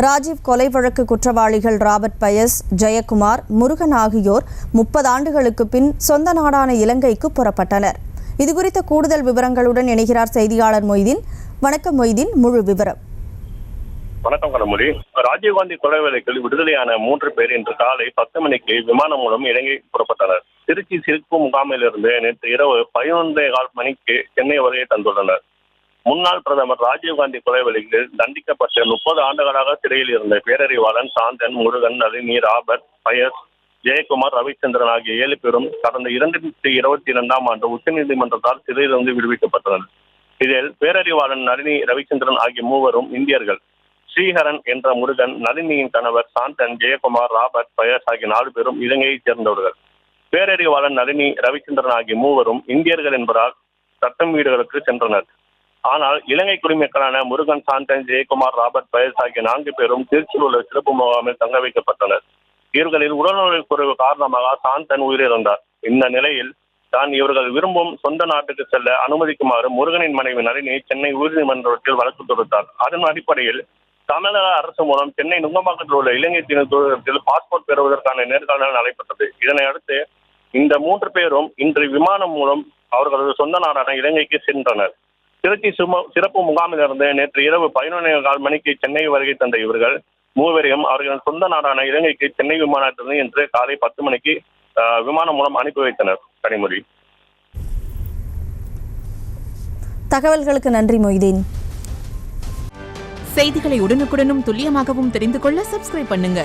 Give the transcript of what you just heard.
ராஜீவ் கொலை வழக்கு குற்றவாளிகள் ராபர்ட் பயஸ், ஜெயக்குமார், முருகன் ஆகியோர் 30 ஆண்டுகளுக்கு பின் சொந்த நாடான இலங்கைக்கு புறப்பட்டனர். இதுகுறித்த கூடுதல் விவரங்களுடன் இணைகிறார் செய்தியாளர் மொய்தீன். வணக்கம் மொய்தீன், முழு விவரம். வணக்கம் கணமொழி. ராஜீவ்காந்தி கொலை வழக்கில் விடுதலையான 3 பேர் இன்று காலை 10 மணிக்கு விமானம் மூலம் இலங்கை புறப்பட்டனர். திருச்சி சிறப்பு முகாமிலிருந்து நேற்று இரவு 11:15 மணிக்கு சென்னை வருகை தந்துள்ளனர். முன்னாள் பிரதமர் ராஜீவ்காந்தி கொலை வழக்கில் தண்டிக்கப்பட்ட 30 ஆண்டுகளாக சிறையில் இருந்த பேரறிவாளன் சாந்தன், முருகன், நளினி, ராபர்ட் பயஸ், ஜெயக்குமார், ரவிச்சந்திரன் ஆகிய 7 பேரும் கடந்த 2022ஆம் ஆண்டு உச்சநீதிமன்றத்தால் சிறையிலிருந்து விடுவிக்கப்பட்டனர். இதில் பேரறிவாளன் நளினி, ரவிச்சந்திரன் ஆகிய 3 இந்தியர்கள். ஸ்ரீஹரன் என்ற முருகன், நளினியின் கணவர் சாந்தன், ஜெயக்குமார், ராபர்ட் பயஸ் ஆகிய 4 பேரும் இலங்கையைச் சேர்ந்தவர்கள். பேரறிவாளன் நளினி, ரவிச்சந்திரன் ஆகிய 3 இந்தியர்கள் என்பதால் சட்டம் வீடுகளுக்கு சென்றனர். ஆனால் இலங்கை குடிமக்களான முருகன், சாந்தன், ஜெயக்குமார், ராபர்ட் பயஸ் ஆகிய 4 பேரும் திருச்சியில் உள்ள சிறப்பு முகாமில் தங்க வைக்கப்பட்டனர். இவர்களின் உடல்நலக் குறைவு காரணமாக சாந்தன் உயிரிழந்தார். இந்த நிலையில் தான் இவர்கள் விரும்பும் சொந்த நாட்டுக்கு செல்ல அனுமதிக்குமாறு முருகனின் மனைவி நளினி சென்னை உயர்நீதிமன்றத்தில் வழக்கு தொடுத்தார். அதன் அடிப்படையில் தமிழக அரசு மூலம் சென்னை நுங்கம்பாக்கத்தில் உள்ள இலங்கை தூதரகத்தில் பாஸ்போர்ட் பெறுவதற்கான நேர்காணல் நடைபெற்றது. இதனை அடுத்து இந்த 3 பேரும் இன்று விமானம் மூலம் அவர்களது சொந்த நாடான இலங்கைக்கு சென்றனர். திருச்சி சிறப்பு முகாமிலிருந்து நேற்று இரவு 11:15 மணிக்கு சென்னை வருகை தந்த இவர்கள் 3 அவர்களின் சொந்த நாடான இலங்கைக்கு சென்னை விமானத்திலிருந்து இன்று காலை 10 மணிக்கு விமானம் மூலம் அனுப்பி வைத்தனர். கனிமொழி. தகவல்களுக்கு நன்றி மொய்தீன். செய்திகளை உடனுக்குடனும் துல்லியமாகவும் தெரிந்து கொள்ள சப்ஸ்கிரைப் பண்ணுங்க.